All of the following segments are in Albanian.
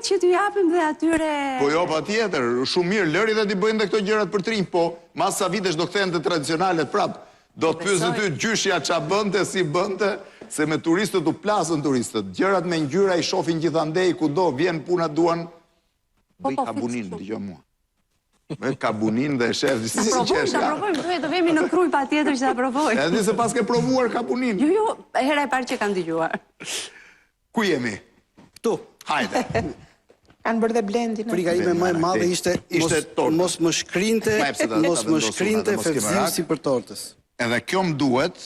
që t'ju japim dhe atyre... Po jo, pa tjetër, shumë mirë, lëri dhe t'i bëjnë dhe këto gjërat për trinj, po mas sa vitesh do kthehen të tradicionalet prap. Do të pyesë ty gjyshja qa bënte, si bënte, se me turistët u plasën turistët. Gjërat me ngjyra i shohin gjithandej, kudo vjen puna duan. Bëj kabunin, dëgjoj mua. Bëj kabunin dhe shef si qesh ka. Ta provojmë, do vemi në Kruj patjetër që ta provojmë. Edhe se pas ke provuar kabunin. Jo, hera e parë që kam dëgjuar. Ku jemi? Këtu. Hajde. Kanë bërë dhe blendin. Frika ime më e madhe ishte mos më shkrinte fevzirësi për tortës. Edhe kjo më duhet,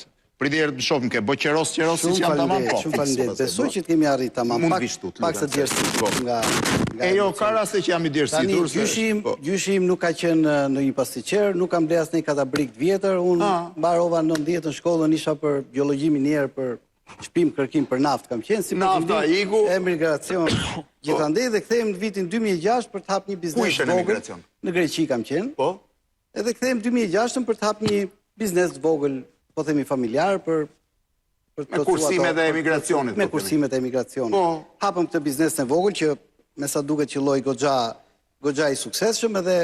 pritjerë të shofën ke boqeros që janë tamam po. Shumë faleminderit. Besoj që të kemi arrit tamam pak të djersit nga... E jo, ka raste që jam i djersitur. Gjyshim nuk ka qenë në një pastiqer, nuk kam ble asnjë katabrik të vjetër, unë mbarova 90 në shkollën, isha për biologji minier, për shpim kërkim për naftë kam qenë, si për emigracion gjithandej dhe kthejmë në vitin 2006 për të hap një biznes të vogël. Në Greqi kam qenë. Po. Edhe kthejmë 2006 për të hap një biznes të vogël, po themi familjar për me kursimet e emigracionit. Me kursimet e emigracionit. Hapëm këtë biznes të vogël që me sa duket që lloj goxha i suksesshëm edhe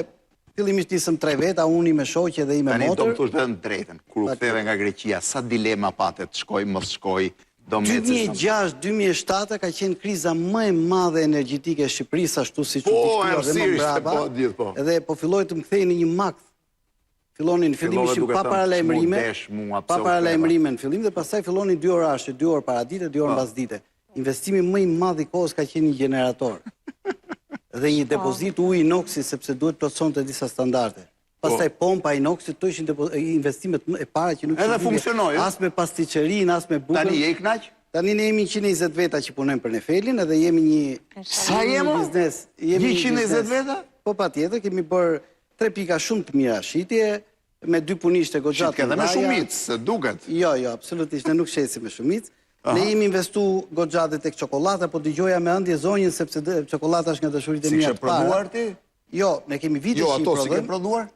fillimisht nisëm 3 veta, unë me shoqe dhe i me motor. Tani do më thush vetëm drejtën, kur u ktheve nga Greqia, sa dilema patet, shkoj, mos shkoj, do me 2006-2007 ka qenë kriza më e madhe energjetike e Shqipërisë, ashtu si që të dhe më braba, edhe po filloj të më kthej në një makt. Fillonin në fillim ishim pa paralajmërime në fillim dhe pastaj fillonin 2 orashe, 2 orë para dite, 2 orë mbas dite. Investimi më i madh i kohës ka qenë një generator. Dhe një depozit ujë inoksi sepse duhet plotësonte disa standarde. Pastaj pompa inoksit, to ishin investimet e para që nuk edhe funksionoi. As me pastiqerin, as me bukën. Tani je i kënaq? Tani ne jemi 120 veta që punojmë për Nefelin edhe jemi një sa jemi biznes. 120 veta? Po patjetër, kemi bërë 3 pika shumë të mira shitje me 2 punishte goxha të mëdha. Edhe me shumicë, se duket. Jo, absolutisht, ne nuk shesim me shumicë. Ne jemi investu goxha dhe tek çokolata, po dëgjoja me ëndje zonjën sepse çokolata është nga dashuritë e mia të para. Si ke provuar ti? Jo, ne kemi vite që i provojmë. Jo, ato si ke provuar?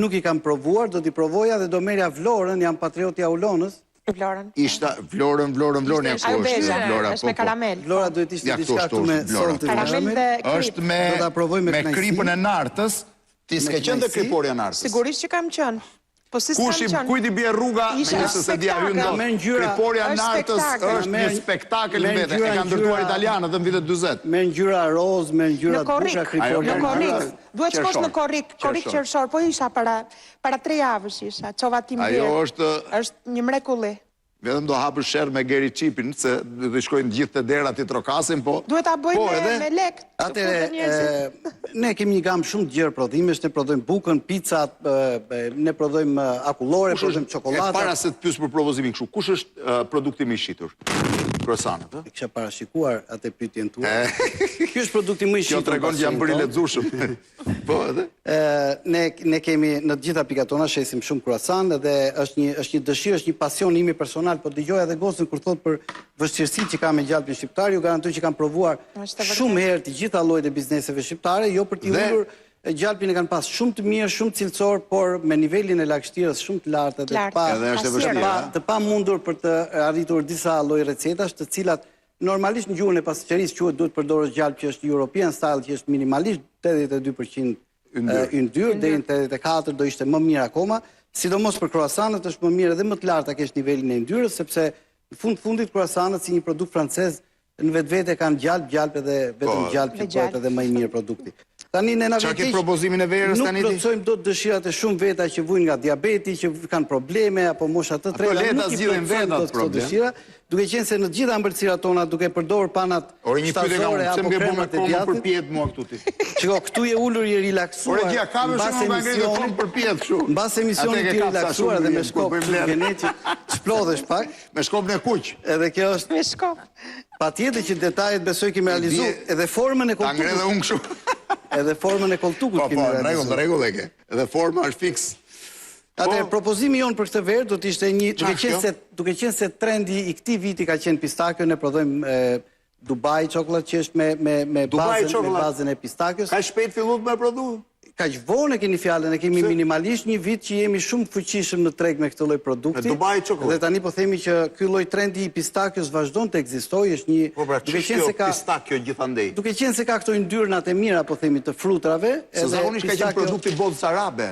Nuk i kam provuar, do t'i provoja dhe do merja Vlorën, jam patrioti Aulonës. Vlorën. Ishta Vlorën, Ajo beza, është me karamel. Vlora duhet ishte diçka këtu me soll të karamel dhe krip. Është me kripën e nartës. Ti s'ke qenë dhe kriporja nartës? Sigurisht që kam qenë. Po si s'kam qenë? Kujt i bie rruga, nëse se dia hyn dot. Kriporja nartës është një spektakël vetë. E kanë ndërtuar italianët në vitet 40. Me ngjyra roz, me ngjyra të bukura kriporja nartës. Duhet shkosh në korrik qershor, po isha para 3 javësh isha. Çova tim vjet. Ajo është një mrekulli. Vetëm do hapë sherr me Geri Çipin, se do shkojnë gjithë të derat i trokasin, po... Duhet ta bëjmë me lek. Atëre, ne kemi një gamë shumë të gjerë prodhimesh, ne prodhojmë bukën, pizzat, ne prodhojmë akullore, prodhojmë çokoladë. Para se të pyes për propozimin kështu, kush është produkti më i shitur? Croissant, e kisha parashikuar atë pyetjen tuaj. Ky është produkti më i shitur. Kjo tregon që jam bërë i lexueshëm. Po, edhe? Ne kemi në të gjitha pikat tona shesim shumë croissant dhe është një dëshirë, është një pasion imi personal, po dëgjoj edhe gocën kur thot për vështirësitë që ka me gjalpin shqiptar, ju garantoj që kanë provuar shumë herë të gjitha llojet e bizneseve shqiptare, jo për t'i ulur gjalpin e kanë pas shumë të mirë, shumë cilësor, por me nivelin e lagështirës shumë të lartë dhe të pa mundur për të arritur disa lloj recetash, të cilat normalisht në gjuhën e pasticërisë quhet duhet përdorësh gjalp që është European style, që është minimalisht 82% yndyrë, deri në 84 do ishte më mirë akoma. Sidomos për croissantët është më mirë edhe më të lartë ta kesh nivelin e yndyrës, sepse në fundit croissantët si një produkt francez në vetvete kanë gjalp edhe vetëm gjalp që bëhet edhe më i mirë produkti. Tani ne na vetë propozimin e verës tani nuk plotësojmë dot dëshirat e shumë veta që vujnë nga diabeti, që kanë probleme apo mosha të treta, nuk i plotësojmë dot këto dëshira, duke qenë se në të gjitha ëmbëlsirat tona duke përdorur panat shtazore apo kremat e djathtë. Përpjet mua këtu ti. Çiko, këtu je ulur i relaksuar. Ore, ka më shumë nga ngritur kom përpjet kështu. Mbas emisionit ti relaksuar dhe me shkop genetik, çplodhesh pak. Me shkopën e kuq. Edhe kjo është me shkop. Patjetër që detajet besoj kemi realizuar edhe formën e koltukut. Ta ngre edhe unë kështu. Edhe formën e koltukut kemi realizuar. Po, rregull e ke. Edhe forma është fiks. Atëherë propozimi jon për këtë verë do të ishte një, duke qenë se trendi i këtij viti ka qenë pistakjo, ne prodhojmë Dubai chocolate që është me bazën e pistakios. Ka shpejt filluar me prodhu? kaq vonë keni fjalën, e kemi minimalisht një vit që jemi shumë fuqishëm në treg me këtë lloj produkti. Në Dubai çokoladë. Dhe tani po themi që ky lloj trendi i pistakios vazhdon të ekzistojë, është një Po pra, ç'është kjo pistakio gjithandej? duke qenë se ka këto yndyrnat e mira, po themi, të frutrave, Se zakonisht ka qenë produkti botës arabe.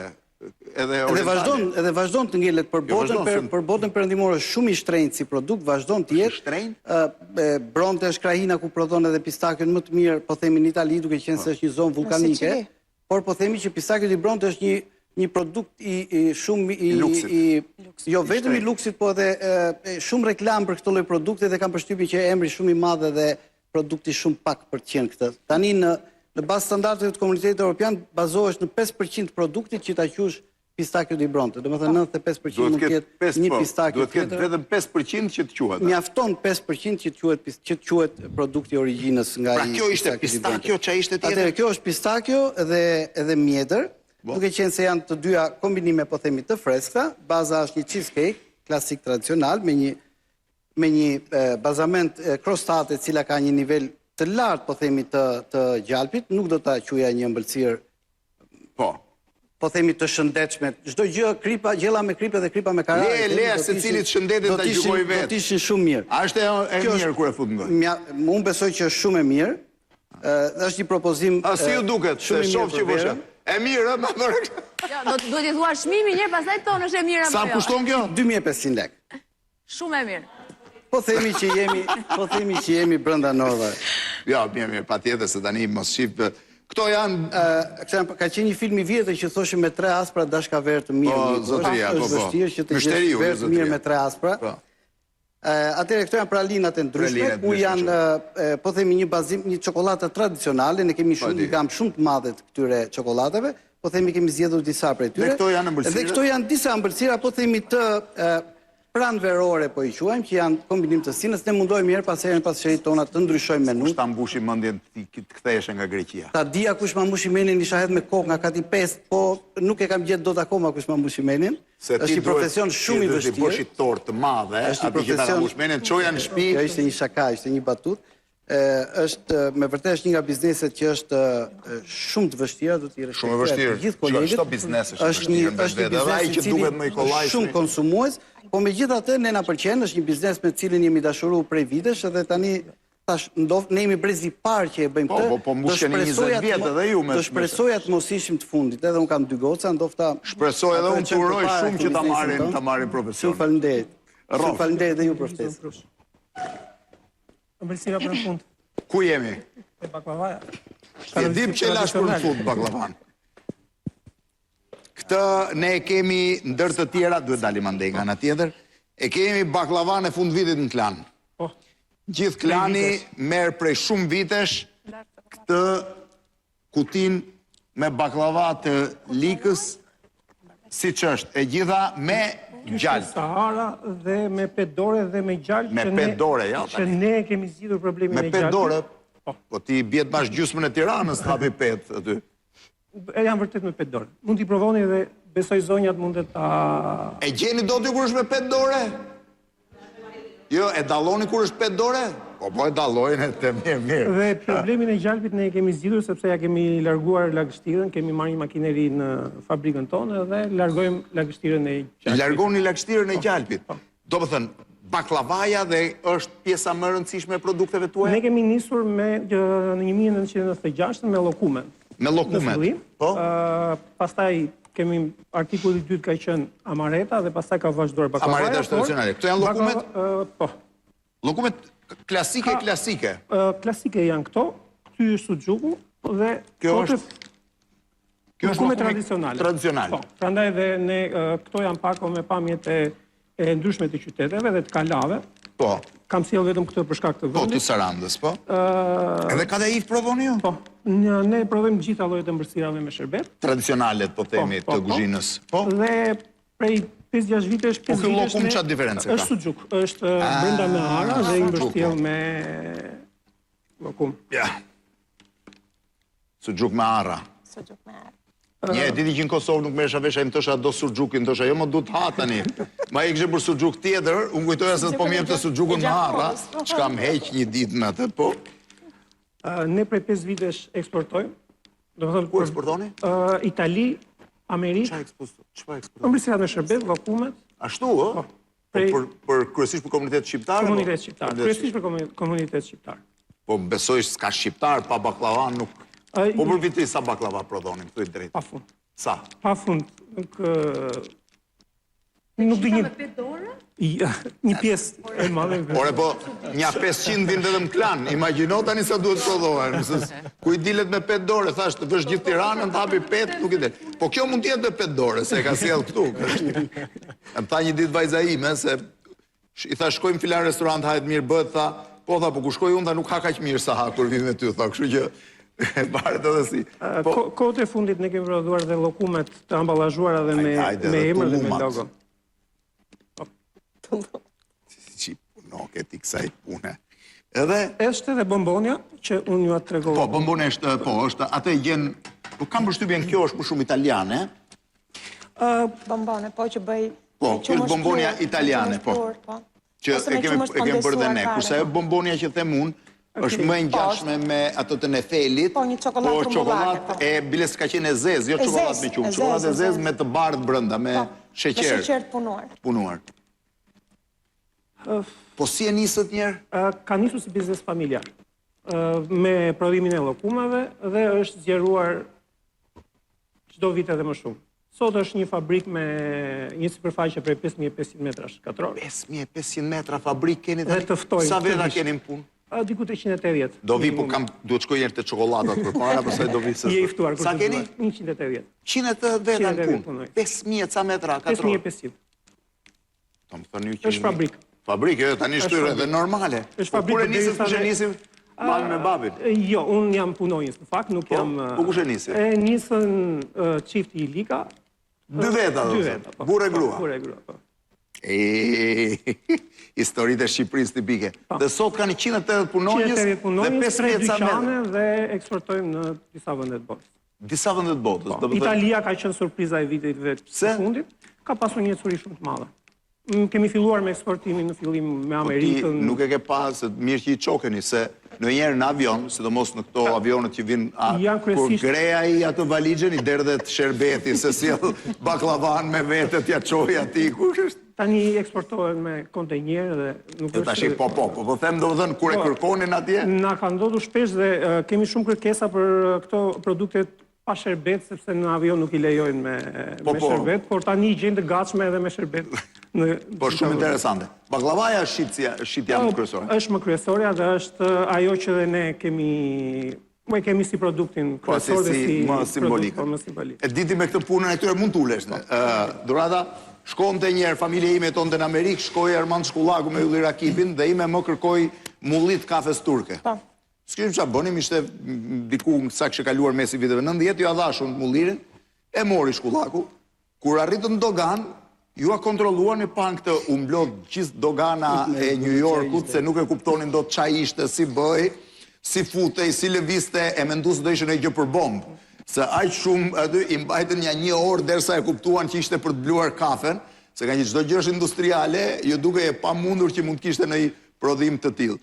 Edhe vazhdon të ngelet për botën perëndimore shumë i shtrenjtë si produkt, vazhdon të jetë. Shtrenjtë? Bronte është krahina ku prodhon edhe pistakion më të mirë, po themi në Itali, duke qenë se është një zonë vulkanike, por po themi që pistakiot i Bronte është një produkt i shumë jo vetëm i luksit, po edhe shumë reklam për këtë lloj produkti dhe kam përshtypjen që emri shumë i madh dhe produkti shumë pak për të qenë këtë. Tani në bazë standardeve të Komunitetit Evropian bazohesh në 5% produktit që ta quash pistakiot i Bronte. Domethënë 95% mund të ketë një pistakio tjetër. Duhet të ketë vetëm 5% që të quhet. Mjafton 5% që të quhet produkti origjinës nga Pra kjo ishte pistakio, ç'a ishte tjetër? Atëherë kjo është pistakio edhe mjedër, duke qenë se janë të dyja kombinime, po themi, të freskëta. Baza është një cheesecake klasik tradicional me një bazament krostate, e cila ka një nivel të lartë, po themi, të gjalpit, nuk do ta quaja një ëmbëlsirë, po themi, të shëndetshme. Çdo gjë, gjella me kripe dhe kripa me karare. Le secilit shëndetin ta gjykojë vetë. Do të ishin shumë mirë. A është e mirë kur e fut në gojë? Unë besoj që është shumë e mirë. Është një propozim A si ju duket? Se shoh që vëshë. E mirë, ma bërë. Jo, duhet i thua çmimin njëherë, pastaj tonë është e mirë apo jo. Sa kushton kjo? 2500 lekë. Shumë e mirë. Po themi që jemi brenda Norve. Jo, mirë, patjetër se tani mos shif. Këto janë ka qenë një film i vjetër që thoshim me 3 aspra dashka verë të mirë. Po, zotëria, po. Është vështirë që të jesh verë të mirë me 3 aspra. Atëherë këto janë pralinat e ndryshme, ku janë, po themi, një bazim, një çokoladë tradicionale, ne kemi shumë një gamë shumë të madhe të këtyre çokoladave, po themi kemi zgjedhur disa prej tyre. Dhe këto janë ëmbëlsira? Dhe këto janë disa ëmbëlsira, po themi të pranverore, po i quajmë, që janë kombinim të sinës. Ne mundohemi herë pas herë pas shërit tona të ndryshojmë menut. Kush ta mbushi mendjen të ktheheshe nga Greqia? Ta dia kush ma mbushi menin, isha hedhë me kokë nga kati 5, po nuk e kam gjetë dot akoma kush ma mbushi menin. Është një profesion shumë i vështirë. Ti bësh një tortë të madhe, aty që ta mbush menin, çoja në shtëpi. Kjo ishte një shaka, ishte një batut. Është me vërtet është një nga bizneset që është shumë të vështira, do t'i respektojë gjithë kolegët. Çdo biznes është një biznes që duhet më i kollaj shumë konsumues, po megjithatë ne na pëlqen, është një biznes me të cilin jemi dashuruar prej vitesh edhe tani tash ne jemi brezi i parë që e bëjmë këtë. Po mbusheni 20 vjet edhe ju me. Do shpresoja të mos ishim të fundit, edhe un kam 2 goca, ndofta shpresoj edhe unë të uroj shumë që ta marrin profesion. Shumë faleminderit. Shumë faleminderit edhe ju për ftesën. Ëmbëlsira për në fund. Ku jemi? E baklavaja. E dim që lash për në fund baklavan. Këtë ne kemi ndër të tjera, duhet dalim andej nga nga tjetër, e kemi baklavan e fund vitit në klan. Gjithë klani merë prej shumë vitesh këtë kutin me baklava të likës, si që është, e gjitha me gjallë. Sahara dhe me 5 dore dhe me gjallë. Me 5 dore, ja. Që ne kemi zgjidhur problemin me gjallë. Me 5 dore? Po ti bjetë bash gjysmën e Tiranës të hapi 5 aty. Janë vërtet me 5 dore. Mund t'i provoni dhe besoj zonjat mundet ta... E gjeni do t'ju kur është me 5 dore? Jo, e dalloni kur është 5 dore? Po e dallojnë e të mirë. Dhe problemin e gjalpit ne kemi zgjidhur sepse ja kemi larguar lagështirën, kemi marrë një makineri në fabrikën tonë dhe largojmë lagështirën e gjalpit. Largoni lagështirën e gjalpit? Do më thënë, baklavaja dhe është pjesa më rëndësishme e produkteve tuaja? Ne kemi nisur në 1996 me llokumen. Me llokumet? Po? Pastaj kemi artikulli 2 ka qenë amareta dhe pastaj ka vazhduar baklavaja. Amareta është tradicionale. Këto janë llokumet? Po. Llokumet klasike? Klasike janë këto, ky është suxhuku dhe kjo është llokume tradicionale. Tradicionale. Po. Prandaj dhe ne këto janë pako me pamjet e ndryshme të qyteteve dhe të kalave. Po. Kam sjell vetëm këtë për shkak të vendit. Po, të Sarandës, po. Edhe kadajif provoni ju? Po. Ne provojmë gjitha llojet e ëmbëlsirave me sherbet. Tradicionalet, po themi, të kuzhinës. Po. Dhe prej 5-6 vitesh... Po, ky llokum çfarë diferencë ka? Është suxhuk, është brenda me ara dhe i mbështjell me llokum. Ja. Suxhuk me ara. Suxhuk me ara. Një, diti që në Kosovë nuk meresha vesha, im tësha do suxhukin, tësha jo më du të ha tani. Ma i kështë për suxhuk tjetër, unë kujtoja se të po mjem të suxhukun me arra, që kam heq një ditë me atë, po. Ne prej 5 vitesh eksportojmë Ku eksportoni? Itali, Amerikë, Çfarë eksportoni? ëmbëlsirat me shërbet, llokumet, Ashtu, ë? Për kryesisht për komunitet shqiptar? komunitet shqiptar, kryesisht për komunitet shqiptar. Po besoj s'ka shqiptar pa baklava nuk. Po për viti sa baklava prodhonin, thuaj drejt. Pafund. Sa? Pafund, nuk di një... Një pjesë e madhe. Ore po, nja 500 vinë vetëm klan. Imagjino tani sa duhet prodhohen. Ku i dilet me 5 dore, thash të vësh gjithë Tiranën, të hapi 5, nuk i del. Po kjo mund t'jetë me 5 dore, se ka sjell këtu. Më tha një ditë vajza ime, se i tha shkojmë filan restorant, hajt mirë bëhet, tha, po tha, po ku shkoj unë, tha nuk ha kaq mirë sa ha, kur vi me ty, tha, kështu që baret edhe si. Kohët e fundit ne kemi prodhuar dhe llokumet të amballazhuara dhe me emër dhe me logo. Si puno këti kësaj pune. Edhe... Është edhe bombonja, që unë ju atë tregova. Po, bombonja është, atë gjen... Po kam përshtypjen kjo është më shumë italiane. Bombone, po që bëj... Po, kjo është bombonja italiane, po. Që e kemi bërë dhe ne. Kurse e bombonja që them unë, është më ngjashme me ato të Nefelit. Po, një çokoladë çokoladë e biles ka qenë e zezë, jo çokoladë me qumë. Çokoladë e zezë me të bardhë brenda, me sheqer. Me sheqer të punuar. Po si e nisët njerë? Ka nisur si biznes familjar, me prodhimin e llokumeve dhe është zgjeruar çdo vit edhe më shumë. Sot është një fabrik me një sipërfaqe prej 5500 metrash katror. 5500 metra fabrik keni dhe të ftojnë. Sa veta keni në punë? Diku 380. Do vi, po duhet shkoj njerë të çokoladat për para, pastaj do vi se... Je i ftuar. Sa keni? 180. 180 veta në punë. 5000 ca metra katror. 5500. Është fabrik. Fabrikë, tani shtyre dhe normale. Është fabrikë. Kur e nisim, kush e nisim? Mami me babin? Jo, unë jam punonjës, në fakt, nuk jam... Po kush e nisim? E nisën çifti i Lika. 2 veta, do të burë e grua. Burë e grua, po. Historitë e Shqipërisë tipike. Dhe sot kanë 180 punonjës dhe 3 dyqane dhe eksportojmë në disa vende të botës. Disa vende të botës? Italia ka qenë surpriza e vitit vetë të fundit. Ka pasur një ecuri shumë të madhe. Kemi filluar me eksportimin në fillim me Amerikën. Nuk e ke pas, mirë që i qokeni, se në njerë në avion, sidomos në këto avionet që vinë, kur greja i atë valigjen, i derdhet sherbeti, se sjell baklavan me vete t'ja qoj ati, kush është? Tani eksportohen me kontenjerë dhe nuk është... Tashi, po them do vëdhën, kur e kërkonin atje? Na ka ndodhur shpesh dhe kemi shumë kërkesa për këto produktet pa sherbet, sepse në avion nuk i lejojnë me sherbet, por tani i gjenë të gatshme edhe me sherbet. Po shumë interesante. Baklavaja është shqitja më kryesore? është më kryesorja dhe është ajo që dhe ne kemi si produktin kryesor dhe si simbolik. E diti me këtë punën e këtyre mund t'ulesh. Durata, shkonte njerë, familje ime tonë në Amerikë, shkoj Armand Shkullaku me Ylli Rakipin dhe ime më kërkoj mullit kafes turke. S'kishim qa bënim, ishte diku sa kështë kaluar mesi viteve 90, ju adhashun mullirin, e mori Shkullaku, kur arritën dogan, ju a kontroluan e pan këtë umblot gjithë dogana e New Yorkut, se nuk e kuptonin do të qa ishte, si bëj, si futej, si leviste, e mendu se do ishte në gjë për bombë. Se aqë shumë, aty, i mbajtën një orë derisa e kuptuan që ishte për të bluar kafen, se ka një qdo gjë është industriale, ju duke e pa mundur që mund kishte në i prodhim të tillë.